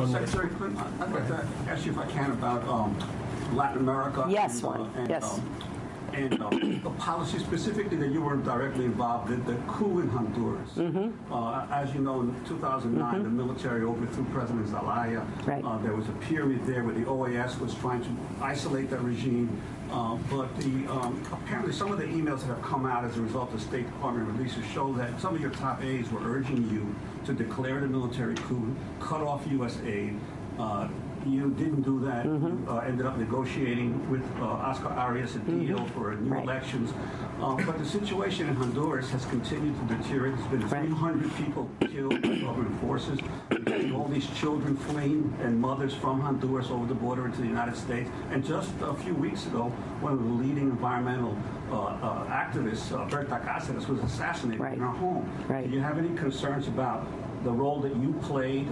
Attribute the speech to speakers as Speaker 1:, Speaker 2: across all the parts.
Speaker 1: Secretary Clinton, I'd like to ask you if I can about Latin America.
Speaker 2: Yes,
Speaker 1: and the policy specifically that you were directly involved in, the coup in Honduras. As you know, in 2009, the military overthrew President Zelaya. There was a period there where the OAS was trying to isolate that regime. But apparently some of the emails that have come out as a result of State Department releases show that some of your top aides were urging you to declare the military coup, cut off U.S. aid. You didn't do that. You ended up negotiating with Oscar Arias a deal for new elections. But the situation in Honduras has continued to deteriorate. There's been 300 people killed by government forces. All these children fleeing and mothers from Honduras over the border into the United States. And just a few weeks ago, one of the leading environmental activists, Berta Cáceres, was assassinated in her home. Do you have any concerns about the role that you played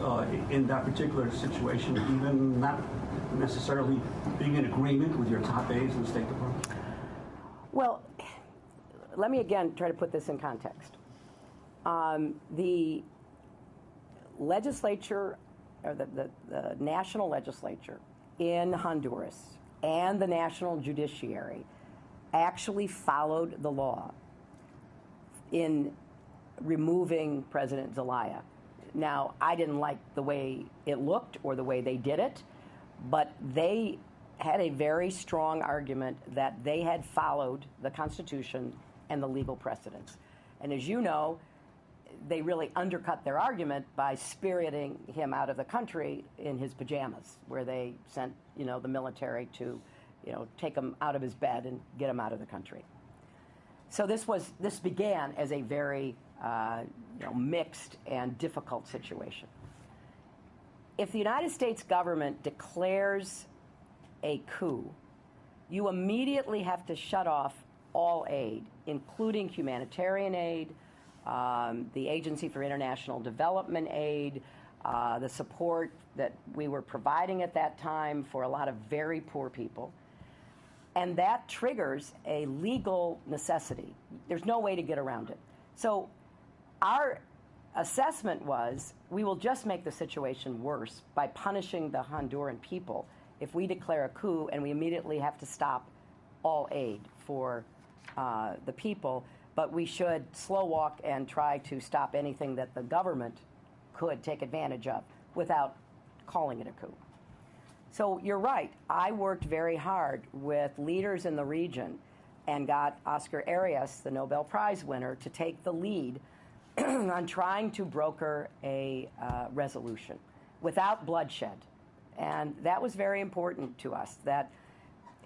Speaker 1: in that particular situation, even not necessarily being in agreement with your top aides in the State Department?
Speaker 2: Well, let me again try to put this in context. The legislature, or the national legislature in Honduras and the national judiciary actually followed the law in removing President Zelaya. Now, I didn't like the way it looked or the way they did it, but they had a very strong argument that they had followed the Constitution and the legal precedents. And as you know, they really undercut their argument by spiriting him out of the country in his pajamas, where they sent, the military to, take him out of his bed and get him out of the country. So this began as a very mixed and difficult situation. If the United States government declares a coup, you immediately have to shut off all aid, including humanitarian aid, the Agency for International Development Aid, the support that we were providing at that time for a lot of very poor people. And that triggers a legal necessity. There's no way to get around it. So our assessment was we will just make the situation worse by punishing the Honduran people if we declare a coup and we immediately have to stop all aid for the people. But we should slow walk and try to stop anything that the government could take advantage of without calling it a coup. So you're right. I worked very hard with leaders in the region and got Oscar Arias, the Nobel Prize winner, to take the lead on trying to broker a resolution without bloodshed. And that was very important to us, that,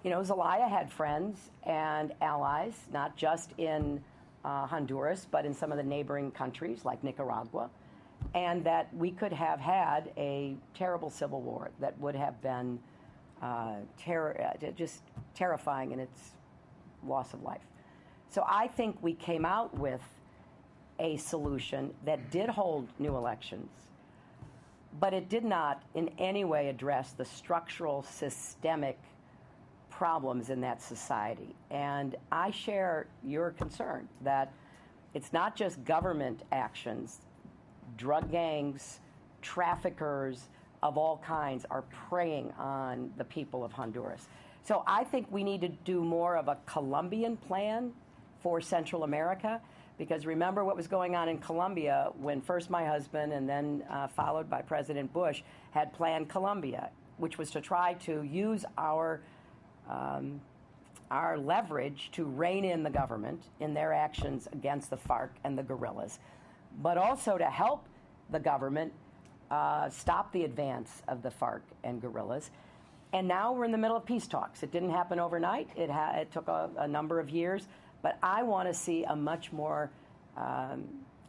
Speaker 2: Zelaya had friends and allies, not just in Honduras, but in some of the neighboring countries like Nicaragua, and that we could have had a terrible civil war that would have been just terrifying in its loss of life. So I think we came out with a solution that did hold new elections, but it did not in any way address the structural, systemic problems in that society. And I share your concern that it's not just government actions. Drug gangs, traffickers of all kinds are preying on the people of Honduras. So I think we need to do more of a Colombian plan for Central America, because remember what was going on in Colombia when first my husband and then followed by President Bush had planned Colombia, which was to try to use our leverage to rein in the government in their actions against the FARC and the guerrillas, but also to help the government stop the advance of the FARC and guerrillas. And now we're in the middle of peace talks. It didn't happen overnight. It took a number of years. But I want to see a much more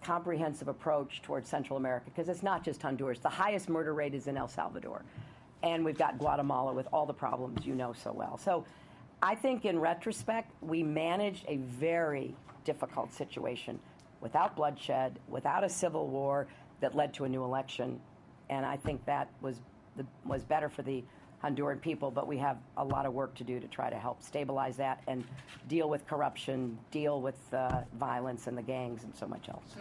Speaker 2: comprehensive approach towards Central America, because it's not just Honduras. The highest murder rate is in El Salvador. And we've got Guatemala with all the problems you know so well. So I think in retrospect, we managed a very difficult situation without bloodshed, without a civil war that led to a new election. And I think that was better for the Honduran people, but we have a lot of work to do to try to help stabilize that and deal with corruption, deal with violence and the gangs and so much else.